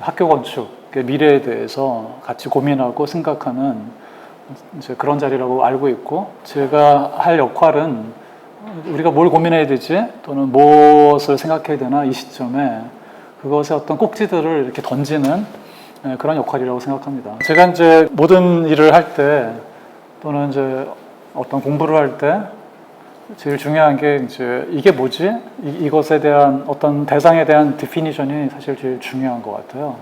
학교 건축의 미래에 대해서 같이 고민하고 생각하는 이제 그런 자리라고 알고 있고, 제가 할 역할은 우리가 뭘 고민해야 되지 또는 무엇을 생각해야 되나 이 시점에 그것의 어떤 꼭지들을 이렇게 던지는 그런 역할이라고 생각합니다. 제가 이제 모든 일을 할 때 또는 이제 어떤 공부를 할 때 제일 중요한 게 이제 이게 뭐지? 이것에 대한 어떤 대상에 대한 디피니션이 사실 제일 중요한 것 같아요.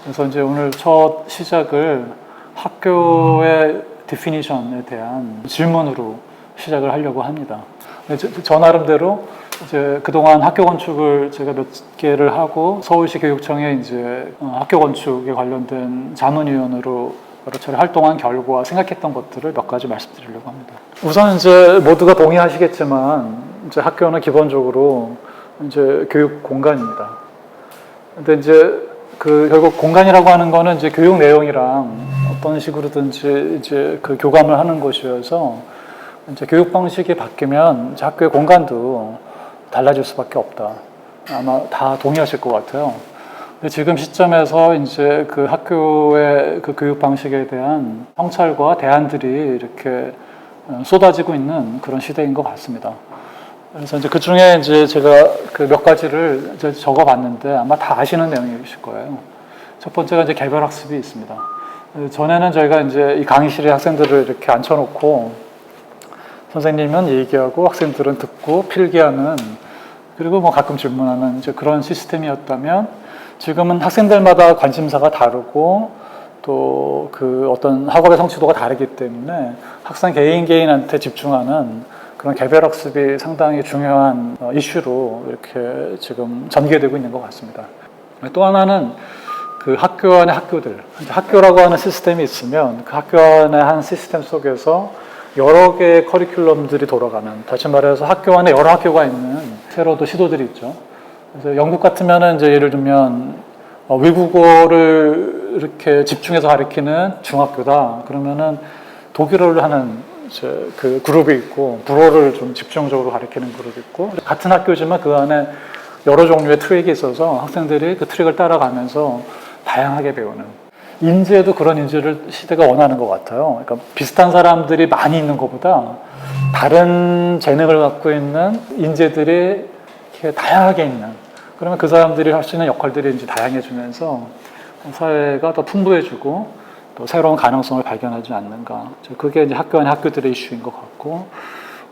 그래서 이제 오늘 첫 시작을 학교의 디피니션에 대한 질문으로 시작을 하려고 합니다. 저 나름대로 이제 그동안 학교 건축을 제가 몇 개를 하고 서울시 교육청에 이제 학교 건축에 관련된 자문위원으로 여러 차례 활동한 결과 생각했던 것들을 몇 가지 말씀드리려고 합니다. 우선 이제 모두가 동의하시겠지만 이제 학교는 기본적으로 이제 교육 공간입니다. 근데 이제 그 결국 공간이라고 하는 거는 이제 교육 내용이랑 어떤 식으로든지 이제 그 교감을 하는 것이어서 이제 교육 방식이 바뀌면 이제 학교의 공간도 달라질 수밖에 없다. 아마 다 동의하실 것 같아요. 근데 지금 시점에서 이제 그 학교의 그 교육 방식에 대한 성찰과 대안들이 이렇게 쏟아지고 있는 그런 시대인 것 같습니다. 그래서 이제 그 중에 이제 제가 그 몇 가지를 이제 적어봤는데 아마 다 아시는 내용이실 거예요. 첫 번째가 이제 개별학습이 있습니다. 전에는 저희가 이제 이 강의실에 학생들을 이렇게 앉혀놓고 선생님은 얘기하고 학생들은 듣고 필기하는, 그리고 뭐 가끔 질문하는 이제 그런 시스템이었다면, 지금은 학생들마다 관심사가 다르고 또 그 어떤 학업의 성취도가 다르기 때문에 학생 개인한테 집중하는 그런 개별학습이 상당히 중요한 이슈로 이렇게 지금 전개되고 있는 것 같습니다. 또 하나는 그 학교 안의 학교들, 학교라고 하는 시스템이 있으면 그 학교 안의 한 시스템 속에서 여러 개의 커리큘럼들이 돌아가는, 다시 말해서 학교 안에 여러 학교가 있는 새로도 시도들이 있죠. 그래서 영국 같으면은 이제 예를 들면 외국어를 이렇게 집중해서 가르치는 중학교다. 그러면은 독일어를 하는 이제 그 그룹이 있고, 불어를 좀 집중적으로 가르치는 그룹이 있고, 같은 학교지만 그 안에 여러 종류의 트랙이 있어서 학생들이 그 트랙을 따라가면서 다양하게 배우는, 인재도 그런 인재를 시대가 원하는 것 같아요. 그러니까 비슷한 사람들이 많이 있는 것보다 다른 재능을 갖고 있는 인재들이 이렇게 다양하게 있는, 그러면 그 사람들이 할 수 있는 역할들이 이제 다양해지면서 사회가 더 풍부해지고 또 새로운 가능성을 발견하지 않는가. 그게 이제 학교 안의 학교들의 이슈인 것 같고,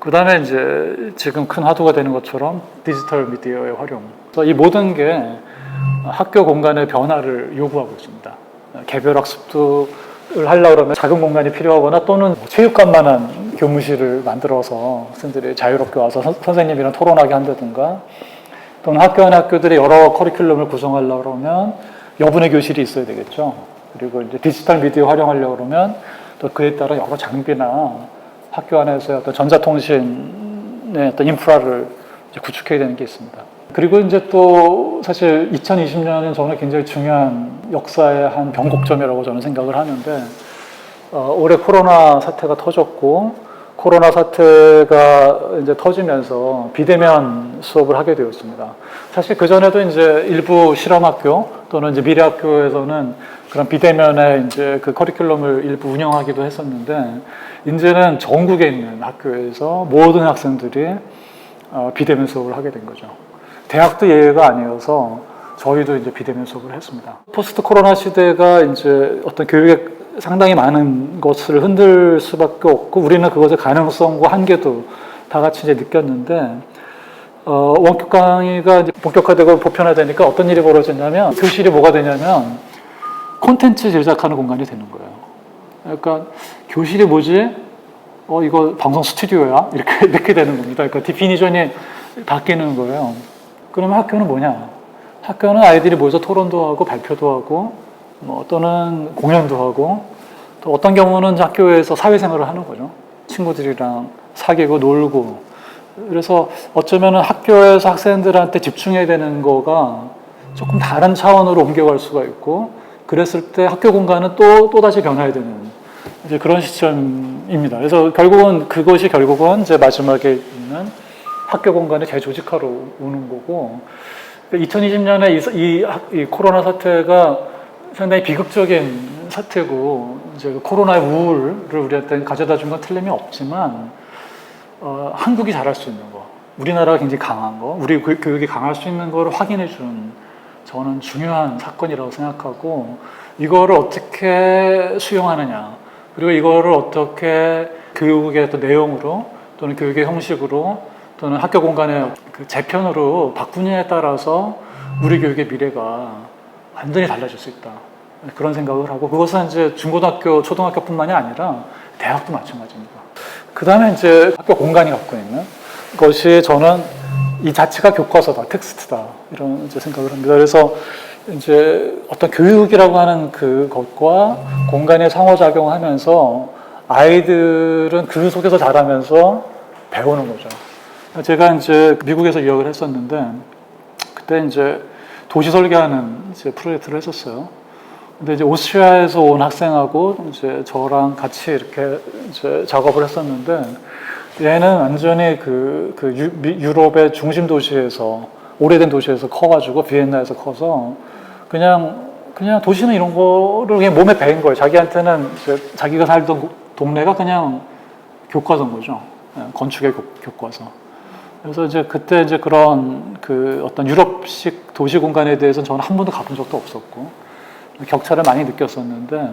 그 다음에 이제 지금 큰 화두가 되는 것처럼 디지털 미디어의 활용. 그래서 이 모든 게 학교 공간의 변화를 요구하고 있습니다. 개별 학습을 하려고 그러면 작은 공간이 필요하거나 또는 체육관만한 교무실을 만들어서 학생들이 자유롭게 와서 선생님이랑 토론하게 한다든가, 또는 학교 안에 학교들이 여러 커리큘럼을 구성하려고 그러면 여분의 교실이 있어야 되겠죠. 그리고 이제 디지털 미디어 활용하려고 그러면 또 그에 따라 여러 장비나 학교 안에서의 어떤 전자통신의 어떤 인프라를 이제 구축해야 되는 게 있습니다. 그리고 이제 또 사실 2020년은 저는 굉장히 중요한 역사의 한 변곡점이라고 저는 생각을 하는데, 올해 코로나 사태가 터졌고, 코로나 사태가 이제 터지면서 비대면 수업을 하게 되었습니다. 사실 그전에도 이제 일부 실험학교 또는 이제 미래학교에서는 그런 비대면의 이제 그 커리큘럼을 일부 운영하기도 했었는데, 이제는 전국에 있는 학교에서 모든 학생들이 비대면 수업을 하게 된 거죠. 대학도 예외가 아니어서 저희도 이제 비대면 수업을 했습니다. 포스트 코로나 시대가 이제 어떤 교육에 상당히 많은 것을 흔들 수밖에 없고, 우리는 그것의 가능성과 한계도 다 같이 이제 느꼈는데, 원격 강의가 이제 본격화되고 보편화되니까 어떤 일이 벌어졌냐면, 교실이 뭐가 되냐면 콘텐츠 제작하는 공간이 되는 거예요. 그러니까 교실이 뭐지? 이거 방송 스튜디오야? 이렇게 되는 겁니다. 그러니까 디피니션이 바뀌는 거예요. 그러면 학교는 뭐냐? 학교는 아이들이 모여서 토론도 하고 발표도 하고 뭐 또는 공연도 하고, 또 어떤 경우는 학교에서 사회생활을 하는 거죠. 친구들이랑 사귀고 놀고. 그래서 어쩌면 학교에서 학생들한테 집중해야 되는 거가 조금 다른 차원으로 옮겨갈 수가 있고, 그랬을 때 학교 공간은 또다시 변화해야 되는 이제 그런 시점입니다. 그래서 그것이 결국은 이제 마지막에 있는 학교 공간의 재조직화로 오는 거고, 2020년에 이 코로나 사태가 상당히 비극적인 사태고, 이제 그 코로나의 우울을 우리한테 가져다 준 건 틀림이 없지만, 한국이 잘할 수 있는 거, 우리나라가 굉장히 강한 거, 우리 교육이 강할 수 있는 거를 확인해 준 저는 중요한 사건이라고 생각하고, 이거를 어떻게 수용하느냐, 그리고 이거를 어떻게 교육의 어떤 내용으로 또는 교육의 형식으로 또는 학교 공간의 그 재편으로 바꾸느냐에 따라서 우리 교육의 미래가 완전히 달라질 수 있다. 그런 생각을 하고, 그것은 이제 중고등학교, 초등학교뿐만이 아니라 대학도 마찬가지입니다. 그 다음에 이제 학교 공간이 갖고 있는 것이 저는 이 자체가 교과서다, 텍스트다, 이런 이제 생각을 합니다. 그래서 이제 어떤 교육이라고 하는 그것과 공간이 상호작용하면서 아이들은 그 속에서 자라면서 배우는 거죠. 제가 이제 미국에서 유학을 했었는데, 그때 이제 도시 설계하는 이제 프로젝트를 했었어요. 근데 이제 오스트리아에서 온 학생하고 이제 저랑 같이 이렇게 이제 작업을 했었는데, 얘는 완전히 유럽의 중심 도시에서, 오래된 도시에서 커가지고 비엔나에서 커서 그냥 도시는 이런 거를 그냥 몸에 배인 거예요. 자기한테는 이제 자기가 살던 동네가 그냥 교과서인 거죠. 건축의 교과서. 그래서 이제 그때 이제 그런 그 어떤 유럽식 도시 공간에 대해서는 저는 한 번도 가본 적도 없었고, 격차를 많이 느꼈었는데,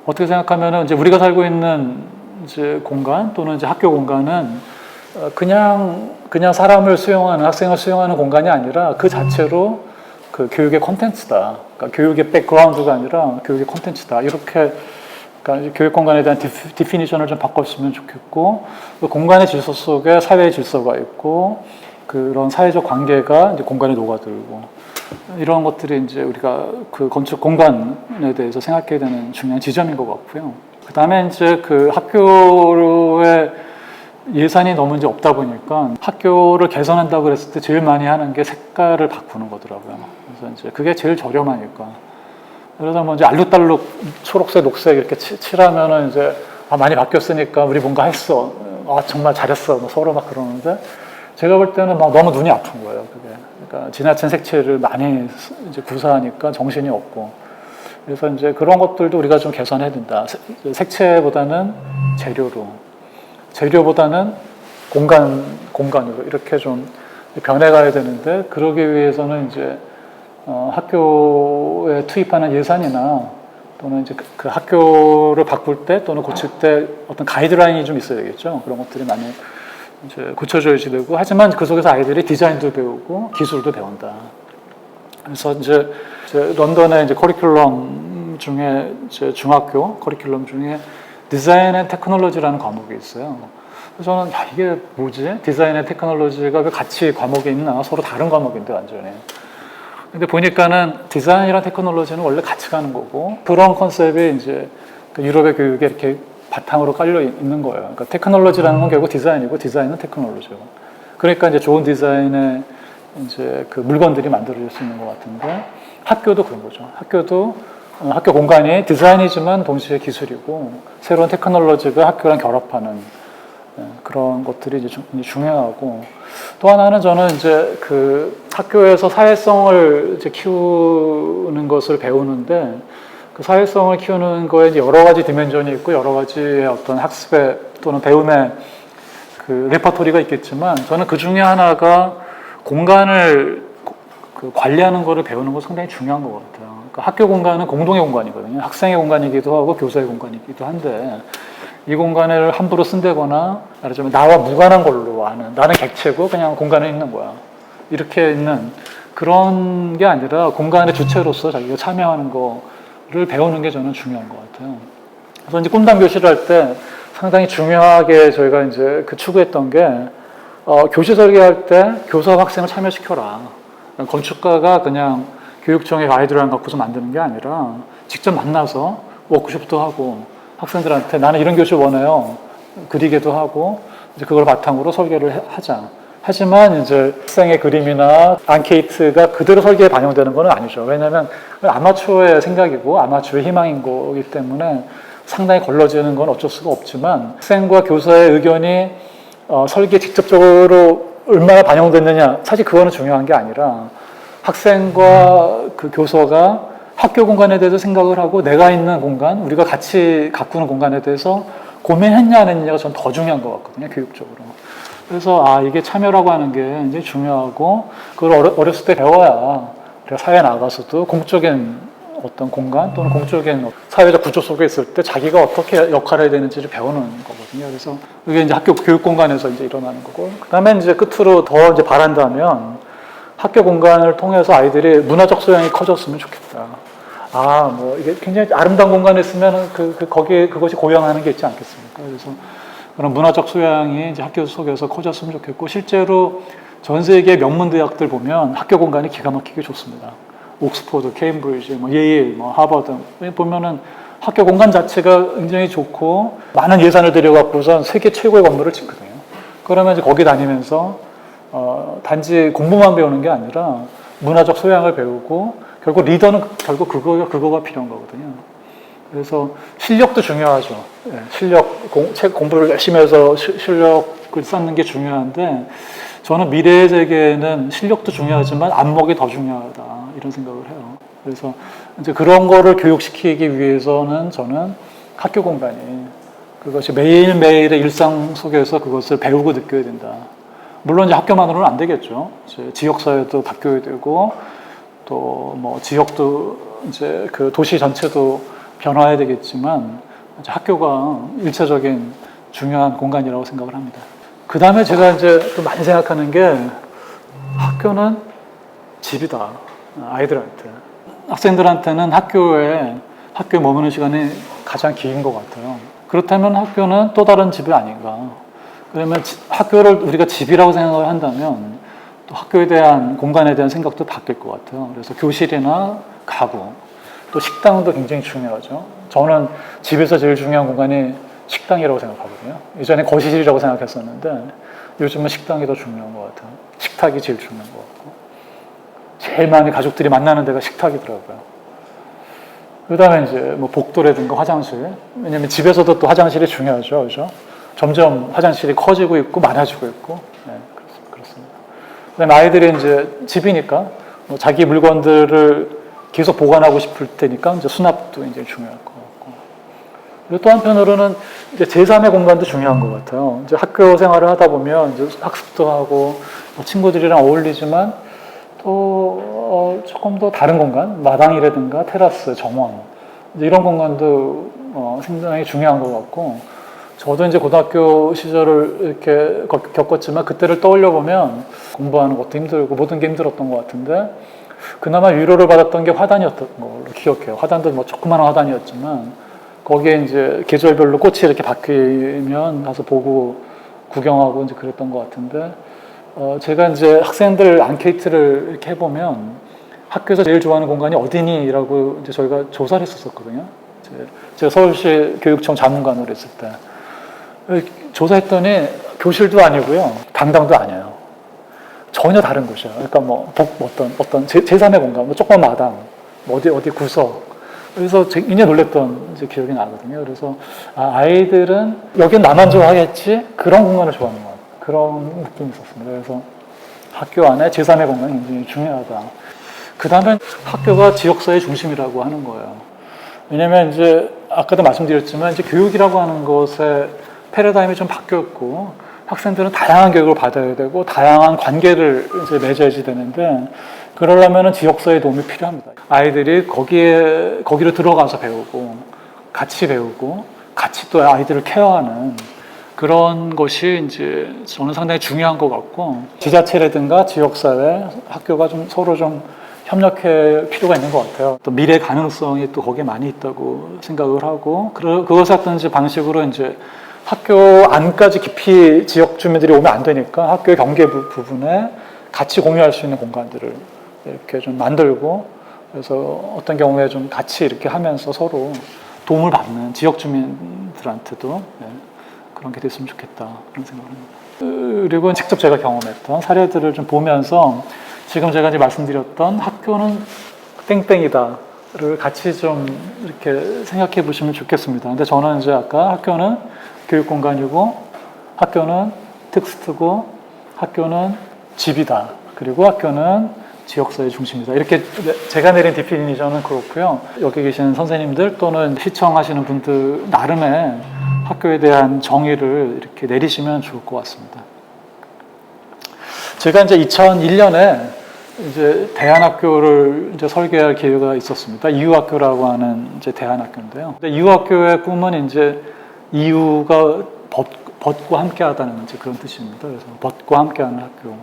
어떻게 생각하면은 이제 우리가 살고 있는 이제 공간 또는 이제 학교 공간은 그냥 사람을 수용하는, 학생을 수용하는 공간이 아니라 그 자체로 그 교육의 콘텐츠다. 그러니까 교육의 백그라운드가 아니라 교육의 콘텐츠다. 이렇게, 그러니까 교육 공간에 대한 디피니션을 좀 바꿨으면 좋겠고, 그 공간의 질서 속에 사회의 질서가 있고, 그런 사회적 관계가 이제 공간에 녹아들고, 이런 것들이 이제 우리가 그 건축 공간에 대해서 생각해야 되는 중요한 지점인 것 같고요. 그 다음에 이제 그 학교의 예산이 너무 이제 없다 보니까 학교를 개선한다고 그랬을 때 제일 많이 하는 게 색깔을 바꾸는 거더라고요. 그래서 이제 그게 제일 저렴하니까. 그러다 뭐 이제 알록달록 초록색, 녹색 이렇게 칠하면은 이제 많이 바뀌었으니까 우리 뭔가 했어. 정말 잘했어. 뭐 서로 막 그러는데, 제가 볼 때는 막 너무 눈이 아픈 거예요. 그게. 그러니까 지나친 색채를 많이 이제 구사하니까 정신이 없고. 그래서 이제 그런 것들도 우리가 좀 개선해야 된다. 색채보다는 재료보다는 공간으로 이렇게 좀 변해가야 되는데, 그러기 위해서는 이제 학교에 투입하는 예산이나 또는 이제 그 학교를 바꿀 때 또는 고칠 때 어떤 가이드라인이 좀 있어야 되겠죠. 그런 것들이 많이 이제 고쳐줘야지 되고, 하지만 그 속에서 아이들이 디자인도 배우고 기술도 배운다. 그래서 이제 런던의 이제 커리큘럼 중에 이제 중학교 커리큘럼 중에 디자인 앤 테크놀로지라는 과목이 있어요. 그래서 저는 이게 뭐지? 디자인 앤 테크놀로지가 왜 같이 과목에 있나? 서로 다른 과목인데 완전히. 근데 보니까는 디자인이랑 테크놀로지는 원래 같이 가는 거고, 그런 컨셉이 이제 유럽의 교육에 이렇게 바탕으로 깔려 있는 거예요. 그러니까 테크놀로지라는 건 결국 디자인이고, 디자인은 테크놀로지고. 그러니까 이제 좋은 디자인의 이제 그 물건들이 만들어질 수 있는 것 같은데, 학교도 그런 거죠. 학교 공간이 디자인이지만 동시에 기술이고, 새로운 테크놀로지가 학교랑 결합하는 그런 것들이 이제 중요하고, 또 하나는 저는 이제 그 학교에서 사회성을 이제 키우는 것을 배우는데, 그 사회성을 키우는 거에 이제 여러 가지 디멘전이 있고, 여러 가지의 어떤 학습의 또는 배움의 그 레퍼토리가 있겠지만, 저는 그 중에 하나가 공간을 그 관리하는 거를 배우는 거 상당히 중요한 것 같아요. 그러니까 학교 공간은 공동의 공간이거든요. 학생의 공간이기도 하고 교사의 공간이기도 한데, 이 공간을 함부로 쓴다거나, 말하자면 나와 무관한 걸로 아는, 나는 객체고 그냥 공간에 있는 거야, 이렇게 있는 그런 게 아니라 공간의 주체로서 자기가 참여하는 거를 배우는 게 저는 중요한 것 같아요. 그래서 이제 꿈담 교실을 할 때 상당히 중요하게 저희가 이제 그 추구했던 게, 교실 설계할 때 교사와 학생을 참여시켜라. 건축가가 그냥 교육청의 가이드라인 갖고서 만드는 게 아니라 직접 만나서 워크숍도 하고, 학생들한테 나는 이런 교실 원해요, 그리게도 하고, 이제 그걸 바탕으로 설계를 하자. 하지만 이제 학생의 그림이나 안케이트가 그대로 설계에 반영되는 건 아니죠. 왜냐하면 아마추어의 생각이고 아마추어의 희망인 거기 때문에 상당히 걸러지는 건 어쩔 수가 없지만, 학생과 교사의 의견이 설계에 직접적으로 얼마나 반영됐느냐, 사실 그거는 중요한 게 아니라 학생과 그 교서가 학교 공간에 대해서 생각을 하고 내가 있는 공간, 우리가 같이 가꾸는 공간에 대해서 고민했냐 안 했냐가 전 더 중요한 것 같거든요, 교육적으로. 그래서 이게 참여라고 하는 게 굉장히 중요하고 그걸 어렸을 때 배워야 우리가 사회에 나가서도 공적인 어떤 공간 또는 공적인 사회적 구조 속에 있을 때 자기가 어떻게 역할을 해야 되는지를 배우는 거거든요. 그래서 이게 이제 학교 교육 공간에서 이제 일어나는 거고, 그 다음에 이제 끝으로 더 이제 바란다면 학교 공간을 통해서 아이들이 문화적 소양이 커졌으면 좋겠다. 뭐 이게 굉장히 아름다운 공간에 있으면 거기에 그것이 고양하는 게 있지 않겠습니까? 그래서 그런 문화적 소양이 이제 학교 속에서 커졌으면 좋겠고, 실제로 전 세계 명문 대학들 보면 학교 공간이 기가 막히게 좋습니다. 옥스퍼드, 케임브리지, 예일, 하버드 보면은 학교 공간 자체가 굉장히 좋고 많은 예산을 들여갖고선 세계 최고의 건물을 짓거든요. 그러면 이제 거기 다니면서 단지 공부만 배우는 게 아니라 문화적 소양을 배우고 결국 리더는 결국 그거가 필요한 거거든요. 그래서 실력도 중요하죠. 공부를 열심히 해서 실력을 쌓는 게 중요한데, 저는 미래의 세계는 실력도 중요하지만 안목이 더 중요하다, 이런 생각을 해요. 그래서 이제 그런 거를 교육시키기 위해서는 저는 학교 공간이 그것이 매일매일의 일상 속에서 그것을 배우고 느껴야 된다. 물론 이제 학교만으로는 안 되겠죠. 이제 지역사회도 바뀌어야 되고, 또 지역도 이제 그 도시 전체도 변화해야 되겠지만, 이제 학교가 일차적인 중요한 공간이라고 생각을 합니다. 그 다음에 제가 이제 또 많이 생각하는 게 학교는 집이다. 아이들한테. 학생들한테는 학교에 머무는 시간이 가장 긴 것 같아요. 그렇다면 학교는 또 다른 집이 아닌가. 그러면 학교를 우리가 집이라고 생각을 한다면 또 학교에 대한 공간에 대한 생각도 바뀔 것 같아요. 그래서 교실이나 가구, 또 식당도 굉장히 중요하죠. 저는 집에서 제일 중요한 공간이 식당이라고 생각하거든요. 예전에 거실이라고 생각했었는데 요즘은 식당이 더 중요한 것 같아요. 식탁이 제일 중요한 것 같고, 제일 많이 가족들이 만나는 데가 식탁이더라고요. 그 다음에 이제 복도라든가 화장실, 왜냐면 집에서도 또 화장실이 중요하죠, 그죠? 점점 화장실이 커지고 있고 많아지고 있고, 네, 그렇습니다. 그다음에 아이들이 이제 집이니까 자기 물건들을 계속 보관하고 싶을 테니까 이제 수납도 이제 중요할 것 같고, 그리고 또 한편으로는 이제 제3의 공간도 중요한 것 같아요. 이제 학교 생활을 하다 보면 이제 학습도 하고 친구들이랑 어울리지만 또 조금 더 다른 공간, 마당이라든가 테라스, 정원, 이제 이런 공간도 상당히 중요한 것 같고, 저도 이제 고등학교 시절을 이렇게 겪었지만 그때를 떠올려 보면 공부하는 것도 힘들고 모든 게 힘들었던 것 같은데, 그나마 위로를 받았던 게 화단이었던 걸로 기억해요. 화단도 조그마한 화단이었지만 거기에 이제 계절별로 꽃이 이렇게 바뀌면 가서 보고 구경하고 이제 그랬던 것 같은데, 제가 이제 학생들 앙케이트를 이렇게 해보면 학교에서 제일 좋아하는 공간이 어디니?라고 이제 저희가 조사를 했었거든요. 제가 서울시 교육청 자문관으로 했을 때 조사했더니 교실도 아니고요, 당당도 아니에요. 전혀 다른 곳이에요. 그러니까 어떤 제3의 공간, 조그만 마당, 어디 구석. 그래서 굉장히 놀랬던 이제 기억이 나거든요. 그래서 아이들은 여긴 나만 좋아하겠지, 그런 공간을 좋아하는 것 같아요. 그런 느낌이 있었습니다. 그래서 학교 안에 제3의 공간이 굉장히 중요하다. 그 다음에 학교가 지역사회 중심이라고 하는 거예요. 왜냐면 이제 아까도 말씀드렸지만 이제 교육이라고 하는 것의 패러다임이 좀 바뀌었고, 학생들은 다양한 교육을 받아야 되고 다양한 관계를 이제 맺어야지 되는데, 그러려면 지역사회의 도움이 필요합니다. 아이들이 거기로 들어가서 배우고 같이 또 아이들을 케어하는 그런 것이 이제 저는 상당히 중요한 것 같고, 지자체라든가 지역사회, 학교가 좀 서로 좀 협력할 필요가 있는 것 같아요. 또 미래 가능성이 또 거기에 많이 있다고 생각을 하고, 그것을 어떤 방식으로 이제 학교 안까지 깊이 지역 주민들이 오면 안 되니까 학교의 경계 부분에 같이 공유할 수 있는 공간들을 이렇게 좀 만들고, 그래서 어떤 경우에 좀 같이 이렇게 하면서 서로 도움을 받는 지역 주민들한테도 그런 게 됐으면 좋겠다, 그런 생각을 합니다. 그리고 직접 제가 경험했던 사례들을 좀 보면서 지금 제가 이제 말씀드렸던 학교는 땡땡이다를 같이 좀 이렇게 생각해 보시면 좋겠습니다. 근데 저는 이제 아까 학교는 교육 공간이고, 학교는 텍스트고, 학교는 집이다. 그리고 학교는 지역사회 중심이다. 이렇게 제가 내린 디피니션은 그렇고요. 여기 계시는 선생님들 또는 시청하시는 분들 나름의 학교에 대한 정의를 이렇게 내리시면 좋을 것 같습니다. 제가 이제 2001년에 이제 대안학교를 이제 설계할 기회가 있었습니다. 이유학교라고 하는 이제 대안학교인데요. 근데 이유학교의 꿈은 이제 이유가 벗과 함께하다는 이제 그런 뜻입니다. 그래서 벗과 함께하는 학교.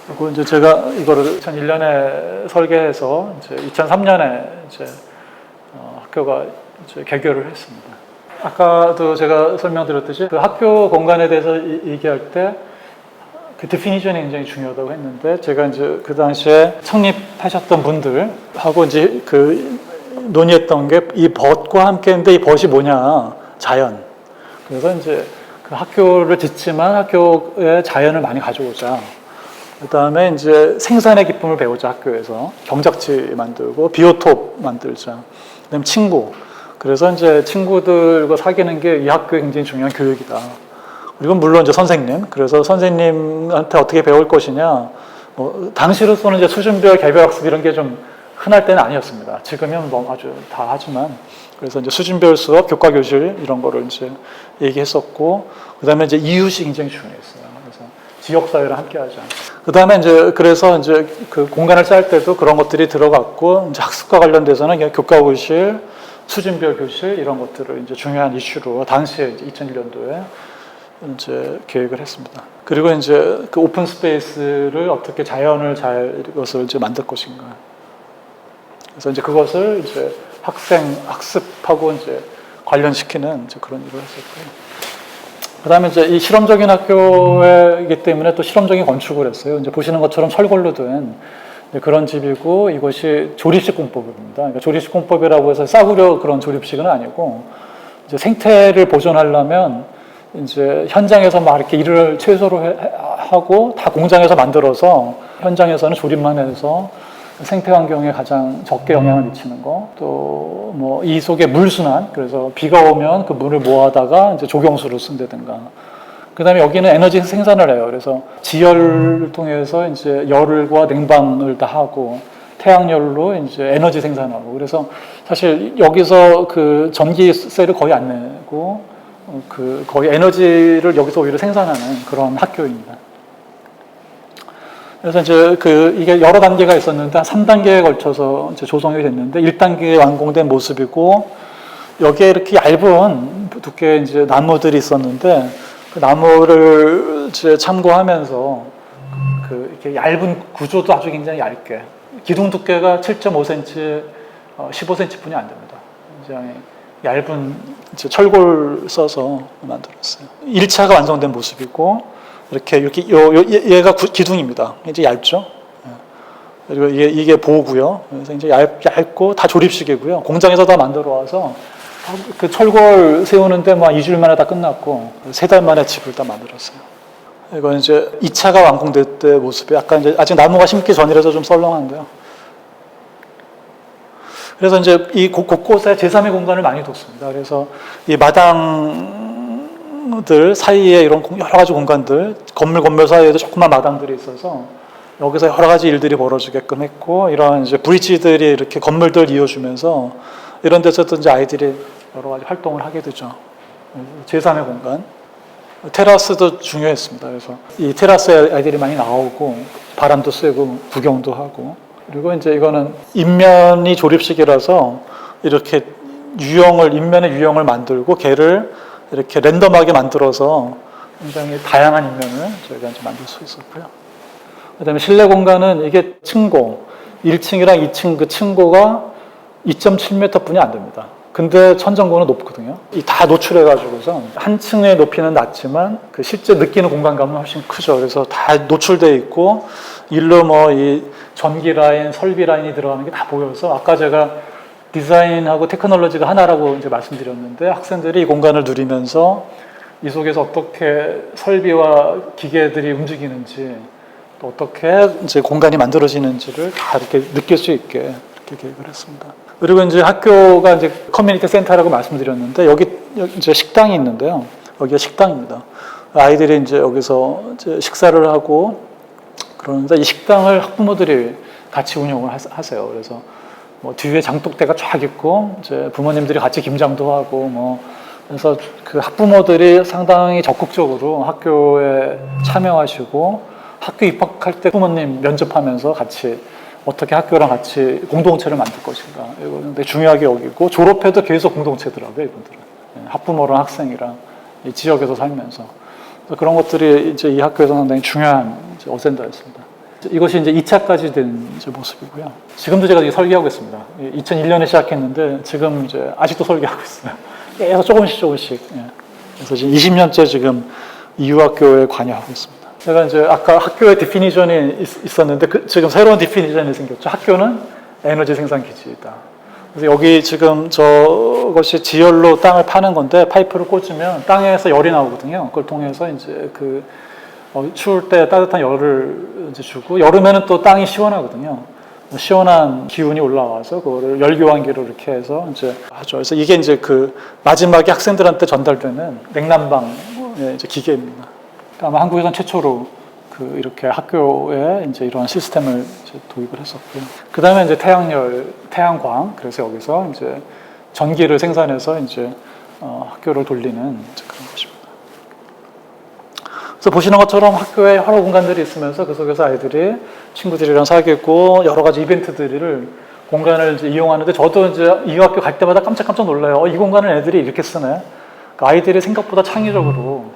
그리고 이제 제가 이거를 2001년에 설계해서 이제 2003년에 이제 학교가 이제 개교를 했습니다. 아까도 제가 설명드렸듯이 그 학교 공간에 대해서 얘기할 때 그 디피니션이 굉장히 중요하다고 했는데 제가 이제 그 당시에 창립하셨던 분들하고 이제 그 논의했던 게 이 벗과 함께인데 이 벗이 뭐냐? 자연. 그래서 이제 그 학교를 짓지만 학교에 자연을 많이 가져오자. 그 다음에 이제 생산의 기쁨을 배우자 학교에서 경작지 만들고 비오톱 만들자. 그다음에 친구. 그래서 이제 친구들과 사귀는 게 이 학교의 굉장히 중요한 교육이다. 그리고 물론 이제 선생님. 그래서 선생님한테 어떻게 배울 것이냐. 뭐 당시로서는 이제 수준별 개별 학습 이런 게 좀 흔할 때는 아니었습니다. 지금은 뭐 아주 다 하지만. 그래서 이제 수준별 수업, 교과 교실 이런 거를 이제 얘기했었고, 그 다음에 이제 이웃이 굉장히 중요했어요. 그래서 지역 사회를 함께하자. 그 다음에 이제 그래서 이제 그 공간을 짤 때도 그런 것들이 들어갔고, 이제 학습과 관련돼서는 그냥 교과 교실, 수준별 교실 이런 것들을 이제 중요한 이슈로 당시에 이제 2001년도에 이제 계획을 했습니다. 그리고 이제 그 오픈 스페이스를 어떻게 자연을 잘 이것을 이제 만들 것인가. 그래서 이제 그것을 이제 학습하고 이제 관련시키는 이제 그런 일을 했었고요. 그 다음에 이제 이 실험적인 학교이기 때문에 또 실험적인 건축을 했어요. 이제 보시는 것처럼 철골로 된 그런 집이고 이것이 조립식 공법입니다. 그러니까 조립식 공법이라고 해서 싸구려 그런 조립식은 아니고 이제 생태를 보존하려면 이제 현장에서 막 이렇게 일을 최소로 하고 다 공장에서 만들어서 현장에서는 조립만 해서 생태 환경에 가장 적게 영향을 미치는 거, 또 뭐 이 속에 물순환, 그래서 비가 오면 그 물을 모아다가 이제 조경수로 쓴다든가. 그다음에 여기는 에너지 생산을 해요. 그래서 지열을 통해서 이제 열과 냉방을 다 하고 태양열로 이제 에너지 생산하고. 그래서 사실 여기서 그 전기세를 거의 안 내고 그 거의 에너지를 여기서 오히려 생산하는 그런 학교입니다. 그래서 이제 이게 여러 단계가 있었는데 한 3단계에 걸쳐서 이제 조성이 됐는데 1단계에 완공된 모습이고 여기에 이렇게 얇은 두께의 이제 나무들이 있었는데 그 나무를 이제 참고하면서 이렇게 얇은 구조도 아주 굉장히 얇게 기둥 두께가 7.5cm, 15cm 뿐이 안 됩니다. 굉장히 얇은 이제 철골 써서 만들었어요. 1차가 완성된 모습이고 이렇게 얘가 기둥입니다. 이제 얇죠. 그리고 이게 보고요. 그래서 이제 얇고 다 조립식이고요. 공장에서 다 만들어 와서 그 철골 세우는데 뭐 2주일 만에 다 끝났고 3달 만에 집을 다 만들었어요. 이건 이제 2차가 완공될 때 모습이 약간 이제 아직 나무가 심기 전이라서 좀 썰렁한데요. 그래서 이제 이 곳곳에 제3의 공간을 많이 뒀습니다. 그래서 이 마당들 사이에 이런 여러 가지 공간들, 건물 사이에도 조그만 마당들이 있어서 여기서 여러 가지 일들이 벌어지게끔 했고, 이런 이제 브릿지들이 이렇게 건물들 이어주면서 이런 데서도 이제 아이들이 여러 가지 활동을 하게 되죠. 제3의 공간. 테라스도 중요했습니다. 그래서 이 테라스에 아이들이 많이 나오고 바람도 쐬고 구경도 하고. 그리고 이제 이거는 인면이 조립식이라서 이렇게 인면의 유형을 만들고 걔를 이렇게 랜덤하게 만들어서 굉장히 다양한 인면을 저희가 이제 만들 수 있었고요. 그 다음에 실내 공간은 이게 층고, 1층이랑 2층 그 층고가 2.7m 뿐이 안 됩니다. 근데 천정고는 높거든요. 다 노출해가지고서 한 층의 높이는 낮지만 그 실제 느끼는 공간감은 훨씬 크죠. 그래서 다 노출되어 있고 일로 뭐 이 전기 라인, 설비 라인이 들어가는 게 다 보여서 아까 제가 디자인하고 테크놀로지가 하나라고 이제 말씀드렸는데 학생들이 이 공간을 누리면서 이 속에서 어떻게 설비와 기계들이 움직이는지 또 어떻게 이제 공간이 만들어지는지를 다 이렇게 느낄 수 있게 이렇게 계획을 했습니다. 그리고 이제 학교가 이제 커뮤니티 센터라고 말씀드렸는데 여기 이제 식당이 있는데요. 여기가 식당입니다. 아이들이 이제 여기서 이제 식사를 하고 그러는데 이 식당을 학부모들이 같이 운영을 하세요. 그래서 뭐 뒤에 장독대가 쫙 있고 이제 부모님들이 같이 김장도 하고 뭐 그래서 그 학부모들이 상당히 적극적으로 학교에 참여하시고 학교 입학할 때 부모님 면접하면서 같이 어떻게 학교랑 같이 공동체를 만들 것인가 이거 되게 중요하게 여기고 졸업해도 계속 공동체더라고요 이분들은 학부모랑 학생이랑 이 지역에서 살면서 그런 것들이 이제 이 학교에서 상당히 중요한 이제 어젠다였습니다. 이것이 이제 2차까지 된 이제 모습이고요. 지금도 제가 설계하고 있습니다. 2001년에 시작했는데 지금 이제 아직도 설계하고 있어요. 계속 조금씩. 예. 그래서 지금 20년째 지금 이유학교에 관여하고 있습니다. 제가 이제 아까 학교의 디피니션이 있었는데 지금 새로운 디피니션이 생겼죠. 학교는 에너지 생산 기지이다. 그래서 여기 지금 저것이 지열로 땅을 파는 건데 파이프를 꽂으면 땅에서 열이 나오거든요. 그걸 통해서 이제 추울 때 따뜻한 열을 이제 주고 여름에는 또 땅이 시원하거든요. 시원한 기운이 올라와서 그거를 열교환기로 이렇게 해서 이제 하죠. 그래서 이게 이제 그 마지막에 학생들한테 전달되는 냉난방의 이제 기계입니다. 그러니까 아마 한국에선 최초로 이렇게 학교에 이제 이런 시스템을 이제 도입을 했었고요. 그 다음에 이제 태양광. 그래서 여기서 이제 전기를 생산해서 이제 학교를 돌리는 이제 그런 것입니다. 그래서 보시는 것처럼 학교에 여러 공간들이 있으면서 그 속에서 아이들이 친구들이랑 사귀고 여러 가지 이벤트들을 공간을 이제 이용하는데 저도 이제 이 학교 갈 때마다 깜짝 놀라요. 이 공간을 애들이 이렇게 쓰네. 그러니까 아이들이 생각보다 창의적으로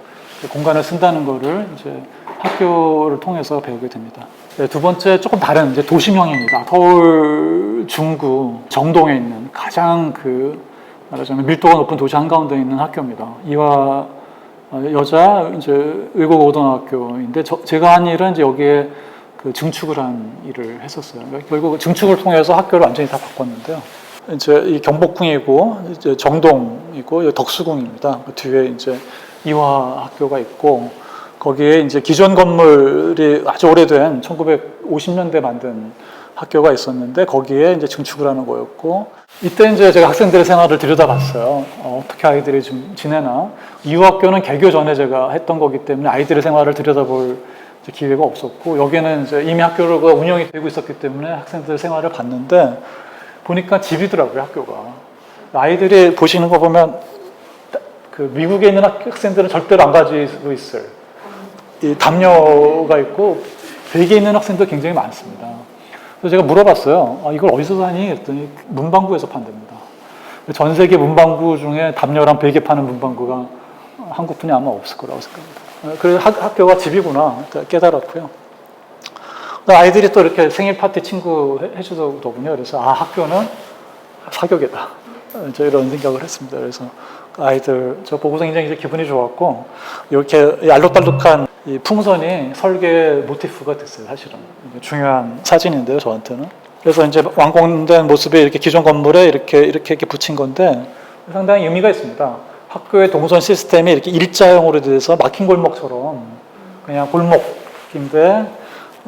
공간을 쓴다는 거를 이제 학교를 통해서 배우게 됩니다. 네, 두 번째 조금 다른 이제 도심형입니다. 서울 중구 정동에 있는 가장 말하자면 밀도가 높은 도시 한가운데 있는 학교입니다. 이화 여자 이제 의고고등학교인데 제가 한 일은 이제 여기에 증축을 한 일을 했었어요. 결국 증축을 통해서 학교를 완전히 다 바꿨는데요. 이제 이 경복궁이고 이제 정동이고 덕수궁입니다. 그 뒤에 이제 이화 학교가 있고 거기에 이제 기존 건물이 아주 오래된 1950년대 만든 학교가 있었는데 거기에 이제 증축을 하는 거였고 이때 이제 제가 학생들의 생활을 들여다봤어요. 어떻게 아이들이 좀 지내나. 이화학교는 개교 전에 제가 했던 거기 때문에 아이들의 생활을 들여다볼 기회가 없었고 여기는 이제 이미 학교가 운영이 되고 있었기 때문에 학생들의 생활을 봤는데 보니까 집이더라고요 학교가. 아이들이 보시는 거 보면 미국에 있는 학생들은 절대로 안 가지고 있을 이 담요가 있고 베개에 있는 학생들 굉장히 많습니다. 그래서 제가 물어봤어요. 이걸 어디서 사니? 그랬더니 문방구에서 판답니다. 전 세계 문방구 중에 담요랑 베개 파는 문방구가 한국뿐이 아마 없을 거라고 생각합니다. 그래서 학교가 집이구나 깨달았고요. 아이들이 또 이렇게 생일 파티 친구 해주더군요. 그래서 학교는 사교계다. 이런 생각을 했습니다. 그래서 아이들 저 보고서 굉장히 기분이 좋았고 이렇게 알록달록한 이 풍선이 설계 모티프가 됐어요. 사실은 중요한 사진인데요, 저한테는. 그래서 이제 완공된 모습이 이렇게 기존 건물에 이렇게 붙인 건데 상당히 의미가 있습니다. 학교의 동선 시스템이 이렇게 일자형으로 돼서 막힌 골목처럼 그냥 골목인데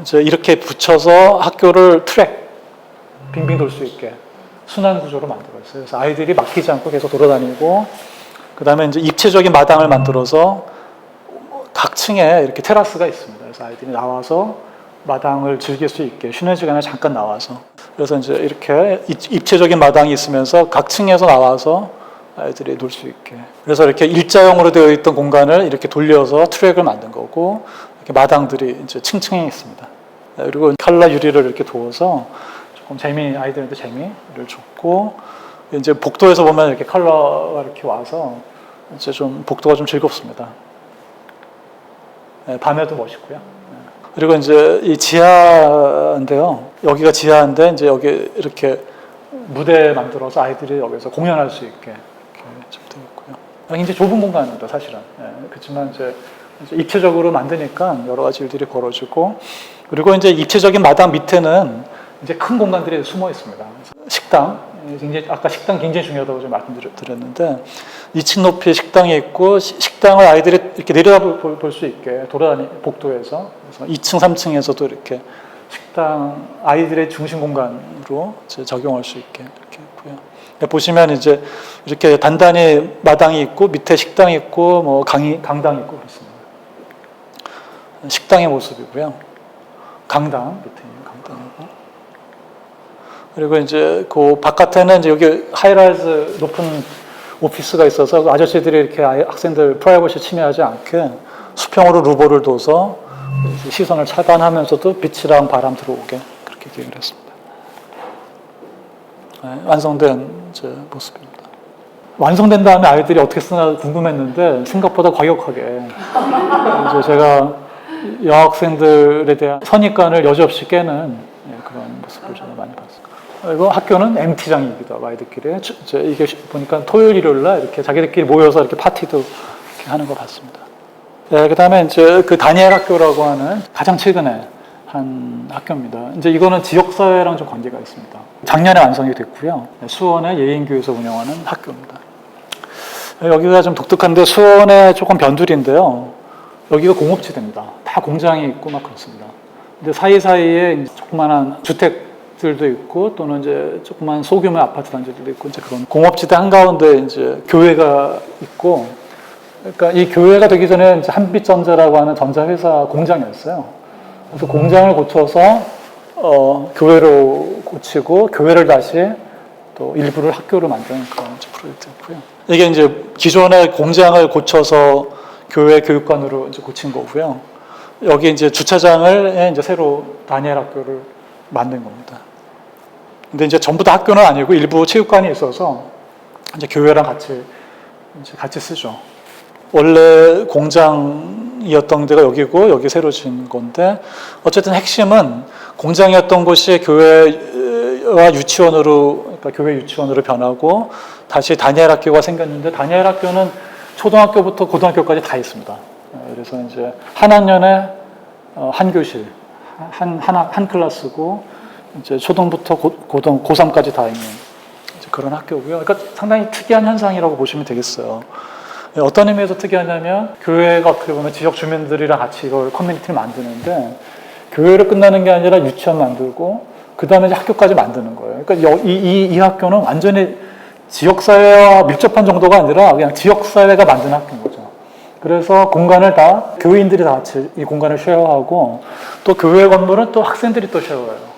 이제 이렇게 붙여서 학교를 트랙 빙빙 돌 수 있게 순환 구조로 만들었어요. 그래서 아이들이 막히지 않고 계속 돌아다니고 그 다음에 이제 입체적인 마당을 만들어서 각 층에 이렇게 테라스가 있습니다. 그래서 아이들이 나와서 마당을 즐길 수 있게 쉬는 시간에 잠깐 나와서 그래서 이제 이렇게 입체적인 마당이 있으면서 각 층에서 나와서 아이들이 놀 수 있게 그래서 이렇게 일자형으로 되어 있던 공간을 이렇게 돌려서 트랙을 만든 거고 이렇게 마당들이 이제 층층이 있습니다. 그리고 칼라 유리를 이렇게 두어서 조금 아이들한테 재미를 줬고 이제 복도에서 보면 이렇게 컬러가 이렇게 와서 이제 좀 복도가 좀 즐겁습니다. 밤에도 멋있고요. 그리고 이제 이 지하인데요. 여기가 지하인데 이제 여기 이렇게 무대 만들어서 아이들이 여기서 공연할 수 있게 이렇게 좀 되어 있고요. 굉장히 좁은 공간입니다, 사실은. 그렇지만 이제 입체적으로 만드니까 여러 가지 일들이 벌어지고 그리고 이제 입체적인 마당 밑에는 이제 큰 공간들이 숨어 있습니다. 식당, 아까 식당 굉장히 중요하다고 좀 말씀드렸는데 2층 높이의 식당이 있고 식당을 아이들이 이렇게 내려볼 수 있게 복도에서 그래서 2층, 3층에서도 이렇게 식당 아이들의 중심 공간으로 적용할 수 있게 이렇게 있고요. 보시면 이제 이렇게 단단히 마당이 있고 밑에 식당이 있고 뭐 강당이 있고 그렇습니다. 식당의 모습이고요. 강당 밑에 있는 강당이고 그리고 이제 그 바깥에는 이제 여기 하이라이즈 높은 오피스가 있어서 그 아저씨들이 이렇게 학생들 프라이버시 침해하지 않게 수평으로 루버를 둬서 시선을 차단하면서도 빛이랑 바람 들어오게 그렇게 기획을 했습니다. 네, 완성된 이제 모습입니다. 완성된 다음에 아이들이 어떻게 쓰나 궁금했는데 생각보다 과격하게 이제 제가 여학생들에 대한 선입관을 여지없이 깨는 그런 모습을 저는 많이 봤어요. 그리고 학교는 MT장이기도 하고 아이들끼리 이게 보니까 토요일 일요일 날 이렇게 자기들끼리 모여서 이렇게 파티도 이렇게 하는 거 봤습니다. 네, 그다음에 이제 그 다니엘 학교라고 하는 가장 최근에 한 학교입니다. 이제 이거는 지역사회랑 좀 관계가 있습니다. 작년에 완성이 됐고요. 수원의 예인교에서 운영하는 학교입니다. 여기가 좀 독특한데 수원의 조금 변두리인데요. 여기가 공업지대입니다. 다 공장이 있고 막 그렇습니다. 근데 사이사이에 조그만한 주택들도 있고 또는 이제 조그만 소규모의 아파트 단지들도 있고 이제 그런 공업지대 한가운데 이제 교회가 있고 그러니까 이 교회가 되기 전에 이제 한빛전자라고 하는 전자회사 공장이었어요. 그래서 공장을 고쳐서 교회로 고치고 교회를 다시 또 일부를 학교로 만드는 그런 프로젝트였고요. 이게 이제 기존의 공장을 고쳐서 교회 교육관으로 이제 고친 거고요. 여기 이제 주차장을 이제 새로 다니엘 학교를 만든 겁니다. 근데 이제 전부 다 학교는 아니고 일부 체육관이 있어서 이제 교회랑 같이 쓰죠. 원래 공장이었던 데가 여기고 여기 새로 지은 건데 어쨌든 핵심은 공장이었던 곳이 교회와 유치원으로 그러니까 교회 유치원으로 변하고 다시 다니엘 학교가 생겼는데 다니엘 학교는 초등학교부터 고등학교까지 다 있습니다. 그래서 이제 한 학년에 한 교실, 한 클래스고 이제 초등부터 고3까지 다 있는 그런 학교고요. 그러니까 상당히 특이한 현상이라고 보시면 되겠어요. 어떤 의미에서 특이하냐면 교회가 어떻게 보면 지역 주민들이랑 같이 이걸 커뮤니티를 만드는데 교회로 끝나는 게 아니라 유치원 만들고 그 다음에 이제 학교까지 만드는 거예요. 그러니까 이 학교는 완전히 지역사회와 밀접한 정도가 아니라 그냥 지역사회가 만든 학교인 거죠. 그래서 공간을 다 교인들이 다 같이 이 공간을 쉐어하고 또 교회 건물은 또 학생들이 또 쉐어해요.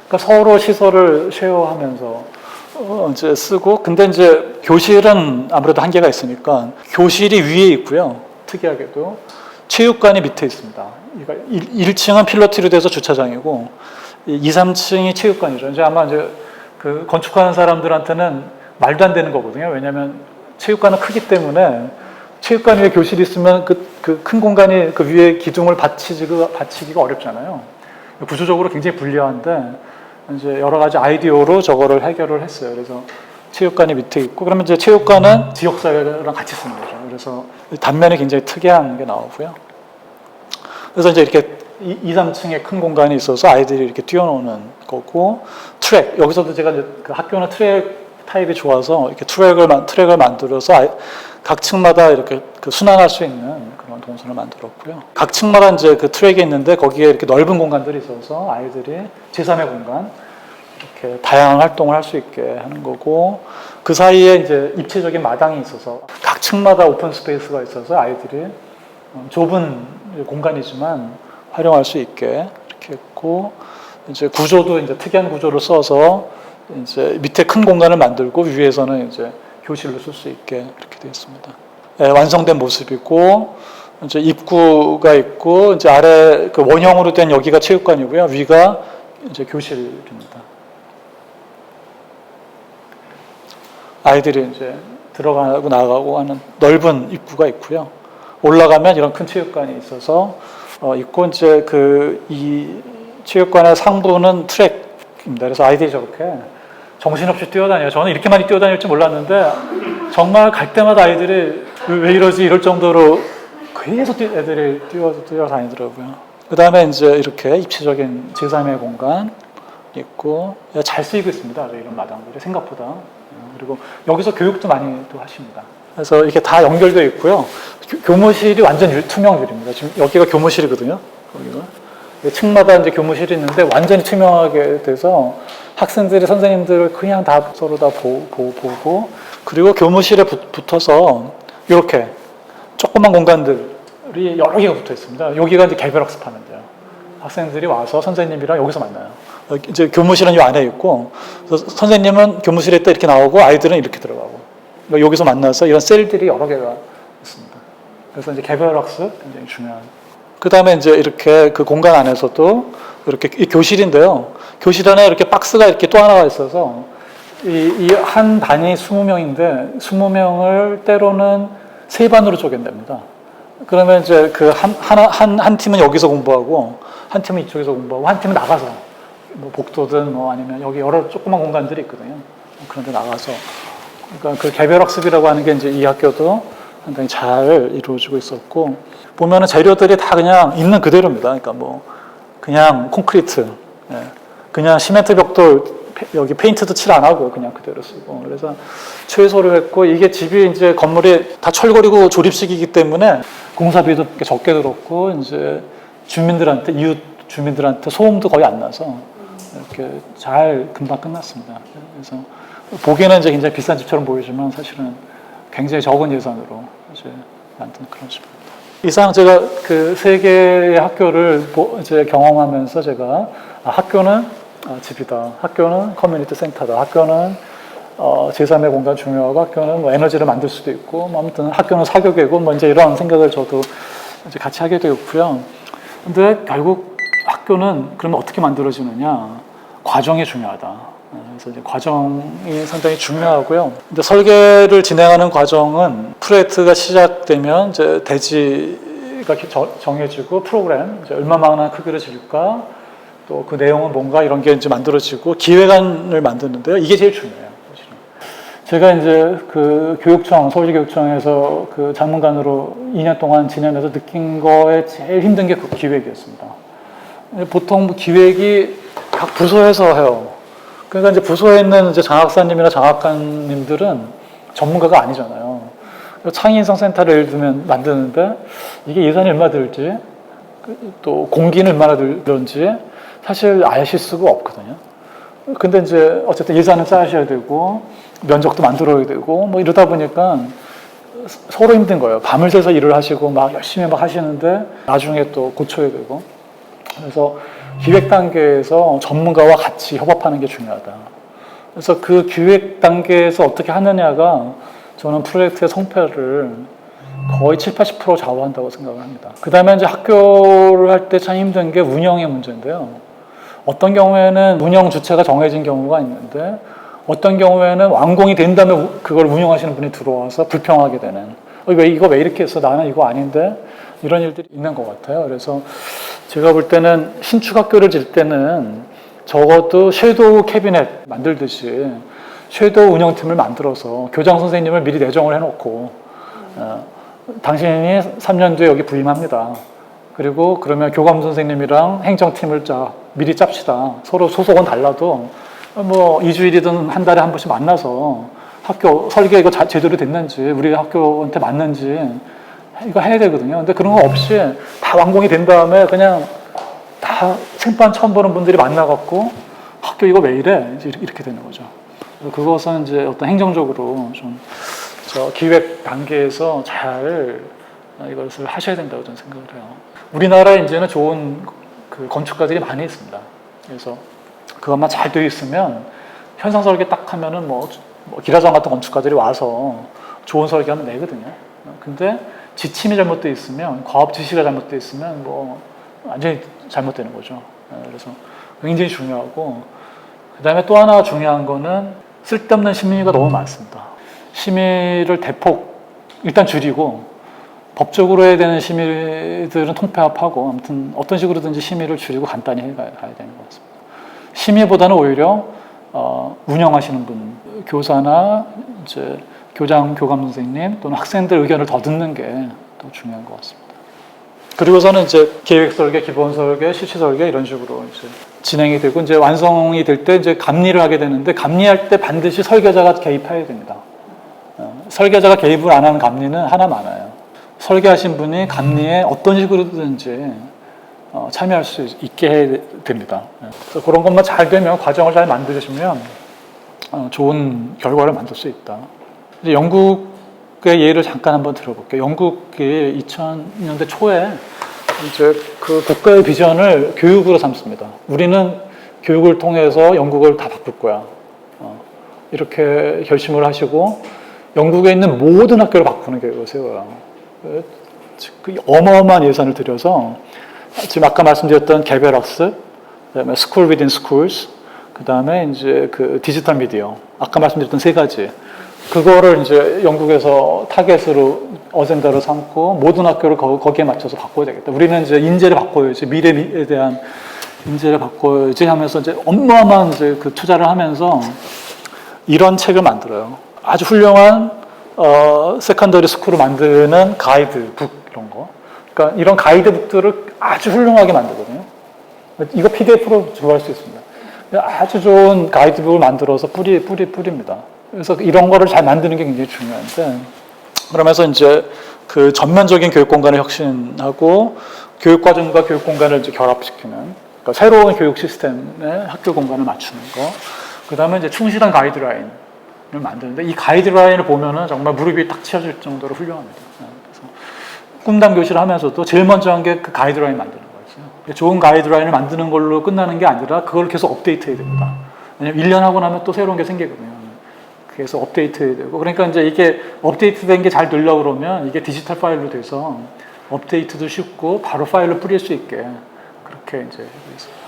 그러니까 서로 시설을 쉐어하면서 이제 쓰고 근데 이제 교실은 아무래도 한계가 있으니까 교실이 위에 있고요. 특이하게도 체육관이 밑에 있습니다. 그러니까 1층은 필로티로 돼서 주차장이고 2, 3층이 체육관이죠. 이제 아마 이제 그 건축하는 사람들한테는 말도 안 되는 거거든요. 왜냐하면 체육관은 크기 때문에 체육관 위에 교실이 있으면 그 큰 공간이 그 위에 기둥을 받치기가 어렵잖아요. 구조적으로 굉장히 불리한데 이제 여러 가지 아이디어로 저거를 해결을 했어요. 그래서 체육관이 밑에 있고 그러면 이제 체육관은 지역사회랑 같이 쓰는 거죠. 그래서 단면이 굉장히 특이한 게 나오고요. 그래서 이제 이렇게 2, 3층에 큰 공간이 있어서 아이들이 이렇게 뛰어노는 거고 트랙 여기서도 제가 이제 그 학교는 트랙 타입이 좋아서 이렇게 트랙을 만들어서 각 층마다 이렇게 그 순환할 수 있는 그런 동선을 만들었고요. 각 층마다 이제 그 트랙이 있는데 거기에 이렇게 넓은 공간들이 있어서 아이들이 제3의 공간 이렇게 다양한 활동을 할 수 있게 하는 거고 그 사이에 이제 입체적인 마당이 있어서 각 층마다 오픈 스페이스가 있어서 아이들이 좁은 공간이지만 활용할 수 있게 이렇게 했고 이제 구조도 이제 특이한 구조를 써서 이제 밑에 큰 공간을 만들고 위에서는 이제 교실로 쓸 수 있게 그렇게 되어 있습니다. 네, 완성된 모습이고 이제 입구가 있고 이제 아래 그 원형으로 된 여기가 체육관이고요. 위가 이제 교실입니다. 아이들이 이제 들어가고 나가고 하는 넓은 입구가 있고요. 올라가면 이런 큰 체육관이 있어서 있고 이제 이 체육관의 상부는 트랙입니다. 그래서 아이들이 저렇게 정신없이 뛰어다녀요. 저는 이렇게 많이 뛰어다닐 줄 몰랐는데 정말 갈 때마다 아이들이 왜 이러지 이럴 정도로 계속 애들이 뛰어다니더라고요. 그 다음에 이제 이렇게 입체적인 제3의 공간 있고 잘 쓰이고 있습니다. 이런 마당들이 생각보다. 그리고 여기서 교육도 많이 또 하십니다. 그래서 이렇게 다 연결되어 있고요. 교무실이 완전 투명 유리입니다. 지금 여기가 교무실이거든요. 거기가. 층마다 이제 교무실이 있는데 완전히 투명하게 돼서 학생들이 선생님들을 그냥 다 서로 다 보고 그리고 교무실에 붙어서 이렇게 조그만 공간들이 여러 개가 붙어 있습니다. 여기가 이제 개별 학습하는 데요. 학생들이 와서 선생님이랑 여기서 만나요. 이제 교무실은 이 안에 있고, 선생님은 교무실에 있다 이렇게 나오고, 아이들은 이렇게 들어가고. 그러니까 여기서 만나서 이런 셀들이 여러 개가 있습니다. 그래서 이제 개별 학습 굉장히 중요한. 그 다음에 이제 이렇게 그 공간 안에서도 이렇게 이 교실인데요. 교실 안에 이렇게 박스가 이렇게 또 하나가 있어서 이 한 반이 20명인데 20명을 때로는 세 반으로 쪼갠답니다. 그러면 이제 그 한 팀은 여기서 공부하고 한 팀은 이쪽에서 공부하고 한 팀은 나가서 뭐 복도든 뭐 아니면 여기 여러 조그만 공간들이 있거든요. 그런 데 나가서 그러니까 그 개별 학습이라고 하는 게 이제 이 학교도 상당히 잘 이루어지고 있었고 보면은 재료들이 다 그냥 있는 그대로입니다. 그러니까 뭐 그냥 콘크리트, 그냥 시멘트 벽돌 여기 페인트도 칠 안 하고 그냥 그대로 쓰고 그래서 최소를 했고 이게 집이 이제 건물이 다 철거리고 조립식이기 때문에 공사비도 적게 들었고 이제 주민들한테 이웃 주민들한테 소음도 거의 안 나서 이렇게 잘 금방 끝났습니다. 그래서 보기에는 이제 굉장히 비싼 집처럼 보이지만 사실은 굉장히 적은 예산으로 이제 만든 그런 집입니다. 이상 제가 그 세 개의 학교를 이제 경험하면서 제가 학교는 집이다. 학교는 커뮤니티 센터다. 학교는 제3의 공간 중요하고 학교는 뭐 에너지를 만들 수도 있고 뭐 아무튼 학교는 사교계고 뭐 이제 이런 생각을 저도 이제 같이 하게 되었고요. 근데 결국 학교는 그러면 어떻게 만들어지느냐? 과정이 중요하다. 그래서 이제 과정이 상당히 중요하고요. 근데 설계를 진행하는 과정은 프로젝트가 시작되면 이제 대지가 정해지고 프로그램 이제 얼마만한 크기로 지을까 또 그 내용은 뭔가 이런 게 이제 만들어지고 기획안을 만드는데요. 이게 제일 중요해요. 사실은. 제가 이제 그 교육청, 서울시교육청에서 그 장문관으로 2년 동안 지내면서 느낀 거에 제일 힘든 게 그 기획이었습니다. 보통 기획이 각 부서에서 해요. 그러니까 이제 부서에 있는 이제 장학사님이나 장학관님들은 전문가가 아니잖아요. 창의인성센터를 예를 들면 만드는데 이게 예산이 얼마 들지, 또 공기는 얼마나 들는지 사실 아실 수가 없거든요. 근데 이제 어쨌든 예산을 짜셔야 되고 면적도 만들어야 되고 뭐 이러다 보니까 서로 힘든 거예요. 밤을 새서 일을 하시고 막 열심히 막 하시는데 나중에 또 고쳐야 되고. 그래서 기획 단계에서 전문가와 같이 협업하는 게 중요하다. 그래서 그 기획 단계에서 어떻게 하느냐가 저는 프로젝트의 성패를 거의 7, 80% 좌우한다고 생각을 합니다. 그 다음에 이제 학교를 할 때 참 힘든 게 운영의 문제인데요. 어떤 경우에는 운영 주체가 정해진 경우가 있는데 어떤 경우에는 완공이 된 다음에 그걸 운영하시는 분이 들어와서 불평하게 되는 이거 왜 이렇게 했어? 나는 이거 아닌데 이런 일들이 있는 것 같아요. 그래서 제가 볼 때는 신축 학교를 질 때는 적어도 섀도우 캐비넷 만들듯이 섀도우 운영팀을 만들어서 교장 선생님을 미리 내정을 해놓고 당신이 3년 뒤에 여기 부임합니다. 그리고 그러면 교감 선생님이랑 행정팀을 미리 짭시다. 서로 소속은 달라도 뭐 2주일이든 한 달에 한 번씩 만나서 학교 설계 이거 제대로 됐는지 우리 학교한테 맞는지 이거 해야 되거든요. 근데 그런 거 없이 다 완공이 된 다음에 그냥 다 생판 처음 보는 분들이 만나갖고 학교 이거 왜 이래? 이렇게 되는 거죠. 그것은 이제 어떤 행정적으로 좀 기획 단계에서 잘 이것을 하셔야 된다고 저는 생각을 해요. 우리나라에 이제는 좋은 그 건축가들이 많이 있습니다. 그래서 그것만 잘 되어 있으면 현상 설계 딱 하면은 뭐 기라장 같은 건축가들이 와서 좋은 설계하면 내거든요. 근데 지침이 잘못되어 있으면 과업 지시가 잘못되어 있으면 뭐 완전히 잘못되는 거죠. 그래서 굉장히 중요하고 그다음에 또 하나 중요한 거는 쓸데없는 심의가 너무 많습니다. 심의를 대폭 일단 줄이고 법적으로 해야 되는 심의들은 통폐합하고 아무튼 어떤 식으로든지 심의를 줄이고 간단히 해가야 되는 것 같습니다. 심의보다는 오히려 운영하시는 분, 교사나 이제 교장, 교감 선생님 또는 학생들 의견을 더 듣는 게 더 중요한 것 같습니다. 그리고서는 이제 계획 설계, 기본 설계, 실시 설계 이런 식으로 이제 진행이 되고 이제 완성이 될 때 이제 감리를 하게 되는데 감리할 때 반드시 설계자가 개입해야 됩니다. 설계자가 개입을 안 하는 감리는 하나 많아요. 설계하신 분이 감리에 어떤 식으로든지 참여할 수 있게 해야 됩니다. 그래서 그런 것만 잘 되면 과정을 잘 만드시면 좋은 결과를 만들 수 있다. 이제 영국의 예를 잠깐 한번 들어볼게요. 영국이 2000년대 초에 이제 그 국가의 비전을 교육으로 삼습니다. 우리는 교육을 통해서 영국을 다 바꿀 거야. 이렇게 결심을 하시고 영국에 있는 모든 학교를 바꾸는 계획을 세워요. 그 어마어마한 예산을 들여서 지금 아까 말씀드렸던 개별 학습, 그다음에 School within schools, 그다음에 이제 그 디지털 미디어, 아까 말씀드렸던 세 가지. 그거를 이제 영국에서 타겟으로 어젠다로 삼고 모든 학교를 거기에 맞춰서 바꿔야 되겠다. 우리는 이제 인재를 바꿔야지, 미래에 대한 인재를 바꿔야지 하면서 이제 어마어마한 이제 그 투자를 하면서 이런 책을 만들어요. 아주 훌륭한 세컨더리 스쿨을 만드는 가이드북 이런 거. 그러니까 이런 가이드북들을 아주 훌륭하게 만들거든요. 이거 PDF로 구할 수 있습니다. 아주 좋은 가이드북을 만들어서 뿌립니다. 그래서 이런 거를 잘 만드는 게 굉장히 중요한데, 그러면서 이제 그 전면적인 교육 공간을 혁신하고 교육 과정과 교육 공간을 이제 결합시키는, 그러니까 새로운 교육 시스템에 학교 공간을 맞추는 거. 그 다음에 이제 충실한 가이드라인을 만드는데, 이 가이드라인을 보면은 정말 무릎이 딱 치어질 정도로 훌륭합니다. 그래서 꿈담 교실을 하면서도 제일 먼저 한 게 그 가이드라인 만드는 거였어요. 좋은 가이드라인을 만드는 걸로 끝나는 게 아니라 그걸 계속 업데이트해야 됩니다. 왜냐면 1년 하고 나면 또 새로운 게 생기거든요. 그래서 업데이트해야 되고, 그러니까 이제 이게 업데이트된 게 잘 되려고 그러면 이게 디지털 파일로 돼서 업데이트도 쉽고 바로 파일로 뿌릴 수 있게 그렇게 이제 되어 있습니다.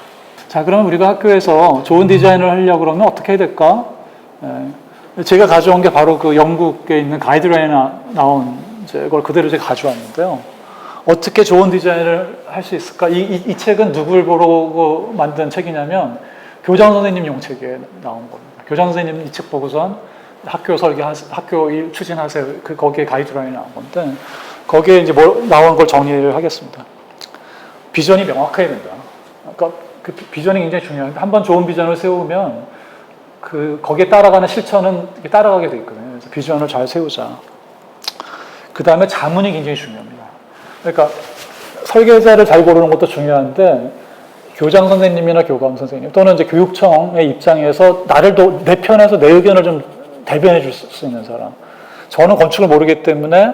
자, 그러면 우리가 학교에서 좋은 디자인을 하려고 그러면 어떻게 해야 될까? 제가 가져온 게 바로 그 영국에 있는 가이드라인에 나온 이제 그걸 그대로 제가 가져왔는데요. 어떻게 좋은 디자인을 할 수 있을까? 이 책은 누굴 보고 만든 책이냐면 교장 선생님용 책에 나온 겁니다. 교장 선생님 이 책 보고선 학교 학교 일 추진하세요. 거기에 가이드라인이 나온 건데, 거기에 이제 나온 걸 정리를 하겠습니다. 비전이 명확해야 된다. 그러니까 그 비전이 굉장히 중요한데, 한번 좋은 비전을 세우면 거기에 따라가는 실천은 따라가게 돼 있거든요. 그래서 비전을 잘 세우자. 그 다음에 자문이 굉장히 중요합니다. 그러니까 설계자를 잘 고르는 것도 중요한데, 교장 선생님이나 교감 선생님 또는 이제 교육청의 입장에서 내 편에서 내 의견을 좀 대변해 줄 수 있는 사람. 저는 건축을 모르기 때문에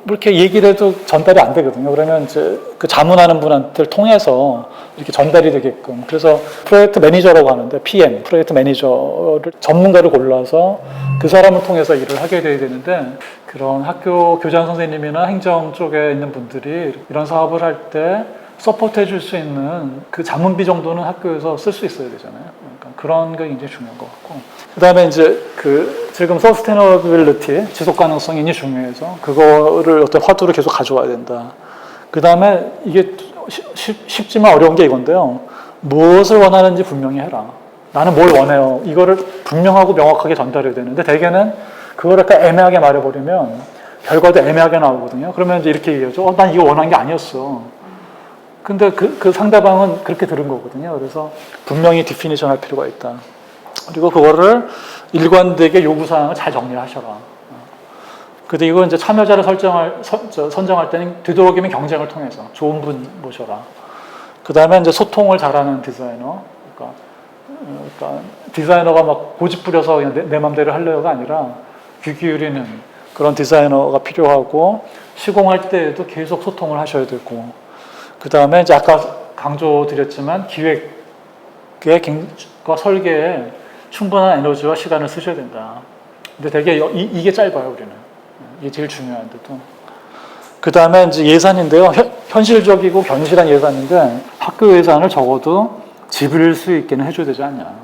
이렇게 얘기를 해도 전달이 안 되거든요. 그러면 이제 그 자문하는 분한테 통해서 이렇게 전달이 되게끔. 그래서 프로젝트 매니저라고 하는데, PM, 프로젝트 매니저를 전문가를 골라서 그 사람을 통해서 일을 하게 돼야 되는데, 그런 학교 교장 선생님이나 행정 쪽에 있는 분들이 이런 사업을 할 때 서포트 해줄 수 있는 그 자문비 정도는 학교에서 쓸 수 있어야 되잖아요. 그러니까 그런 게 굉장히 중요한 것 같고. 그 다음에 이제 지금 서스테너빌리티, 지속 가능성이 굉장히 중요해서 그거를 어떤 화두를 계속 가져와야 된다. 그 다음에 이게 쉽지만 어려운 게 이건데요. 무엇을 원하는지 분명히 해라. 나는 뭘 원해요. 이거를 분명하고 명확하게 전달해야 되는데, 대개는 그걸 약간 애매하게 말해버리면 결과도 애매하게 나오거든요. 그러면 이제 이렇게 얘기하죠. 난 이거 원한 게 아니었어. 근데 그 상대방은 그렇게 들은 거거든요. 그래서 분명히 디피니션 할 필요가 있다. 그리고 그거를 일관되게 요구사항을 잘 정리하셔라. 근데 이거 이제 참여자를 선정할 때는 되도록이면 경쟁을 통해서 좋은 분 모셔라. 그 다음에 이제 소통을 잘하는 디자이너. 그러니까 디자이너가 막 고집 부려서 그냥 내 맘대로 하려고가 아니라 귀 기울이는 그런 디자이너가 필요하고, 시공할 때에도 계속 소통을 하셔야 되고, 그 다음에 이제 아까 강조드렸지만 기획과 설계에 충분한 에너지와 시간을 쓰셔야 된다. 근데 되게 이게 짧아요, 우리는. 이게 제일 중요한데도. 그 다음에 이제 예산인데요. 현실적이고 견실한 예산인데, 학교 예산을 적어도 지불할 수 있게는 해줘야 되지 않냐.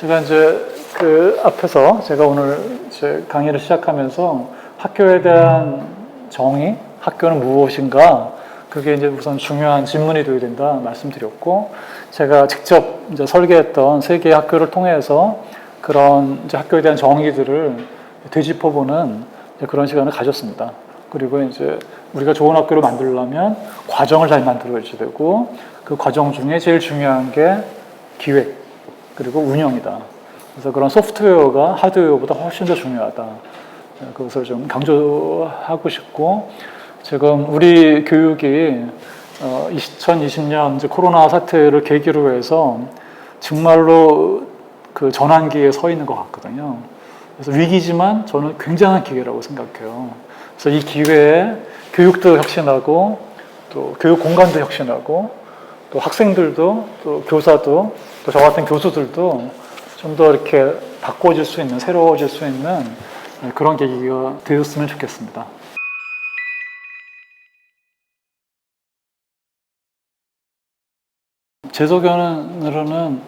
제가 이제 그 앞에서 제가 오늘 이제 강의를 시작하면서 학교에 대한 정의, 학교는 무엇인가, 그게 이제 우선 중요한 질문이 되어야 된다 말씀드렸고, 제가 직접 이제 설계했던 세 개의 학교를 통해서 그런 이제 학교에 대한 정의들을 되짚어보는 그런 시간을 가졌습니다. 그리고 이제 우리가 좋은 학교를 만들려면 과정을 잘 만들어야 되고, 그 과정 중에 제일 중요한 게 기획 그리고 운영이다. 그래서 그런 소프트웨어가 하드웨어보다 훨씬 더 중요하다. 그것을 좀 강조하고 싶고, 지금 우리 교육이 2020년 이제 코로나 사태를 계기로 해서 정말로 그 전환기에 서 있는 것 같거든요. 그래서 위기지만 저는 굉장한 기회라고 생각해요. 그래서 이 기회에 교육도 혁신하고, 또 교육 공간도 혁신하고, 또 학생들도 또 교사도 또 저 같은 교수들도 좀 더 이렇게 바꿔질 수 있는, 새로워질 수 있는 그런 계기가 되었으면 좋겠습니다. 제 소견으로는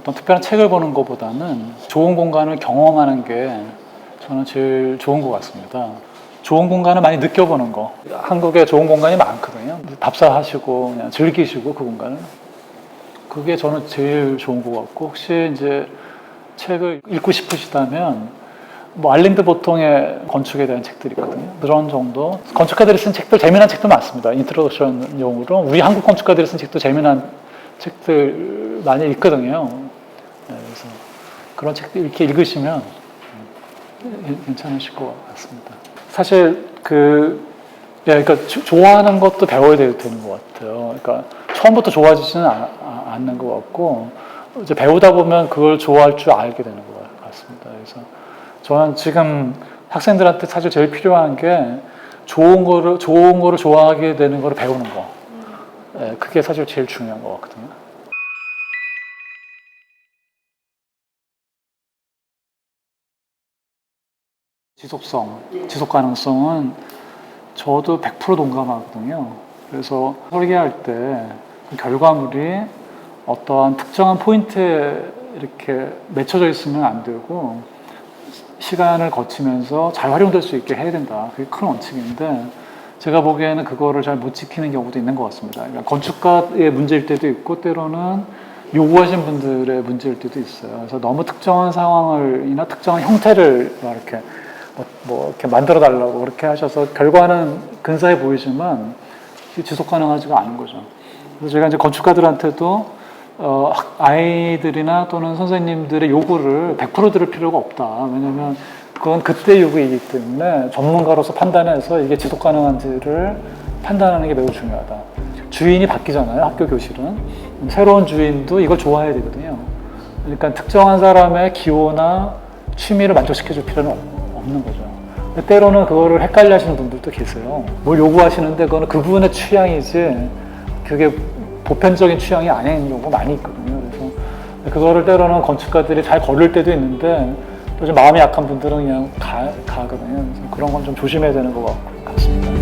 어떤 특별한 책을 보는 것보다는 좋은 공간을 경험하는 게 저는 제일 좋은 것 같습니다. 좋은 공간을 많이 느껴보는 거. 한국에 좋은 공간이 많거든요. 답사하시고 그냥 즐기시고 그 공간을. 그게 저는 제일 좋은 것 같고, 혹시 이제 책을 읽고 싶으시다면 뭐 알린드 보통의 건축에 대한 책들이 있거든요. 그런 정도. 건축가들이 쓴 책들, 재미난 책도 많습니다. 인트로덕션용으로. 우리 한국 건축가들이 쓴 책도 재미난 책들 많이 있거든요. 그래서 그런 책들 이렇게 읽으시면 괜찮으실 것 같습니다. 사실 그러니까 좋아하는 것도 배워야 되는 것 같아요. 그러니까 처음부터 좋아지지는 않는 것 같고 이제 배우다 보면 그걸 좋아할 줄 알게 되는 것 같습니다. 그래서 저는 지금 학생들한테 사실 제일 필요한 게 좋은 거를 좋아하게 되는 거를 배우는 거. 그게 사실 제일 중요한 것 같거든요. 지속 가능성은 저도 100% 동감하거든요. 그래서 설계할 때 그 결과물이 어떠한 특정한 포인트에 이렇게 맺혀져 있으면 안 되고 시간을 거치면서 잘 활용될 수 있게 해야 된다. 그게 큰 원칙인데 제가 보기에는 그거를 잘 못 지키는 경우도 있는 것 같습니다. 그러니까 건축가의 문제일 때도 있고 때로는 요구하신 분들의 문제일 때도 있어요. 그래서 너무 특정한 상황을이나 특정한 형태를 이렇게 만들어 달라고 그렇게 하셔서 결과는 근사해 보이지만 지속 가능하지가 않은 거죠. 그래서 제가 이제 건축가들한테도 아이들이나 또는 선생님들의 요구를 100% 들을 필요가 없다. 왜냐하면 그건 그때 요구이기 때문에 전문가로서 판단해서 이게 지속 가능한지를 판단하는 게 매우 중요하다. 주인이 바뀌잖아요. 학교 교실은. 새로운 주인도 이걸 좋아해야 되거든요. 그러니까 특정한 사람의 기호나 취미를 만족시켜 줄 필요는 없는 거죠. 때로는 그거를 헷갈려 하시는 분들도 계세요. 뭘 요구하시는데 그거는 그분의 취향이지 그게 보편적인 취향이 아닌 경우가 많이 있거든요. 그래서 그거를 때로는 건축가들이 잘 거를 때도 있는데 또 좀 마음이 약한 분들은 그냥 가거든요. 그래서 그런 건 좀 조심해야 되는 것 같습니다.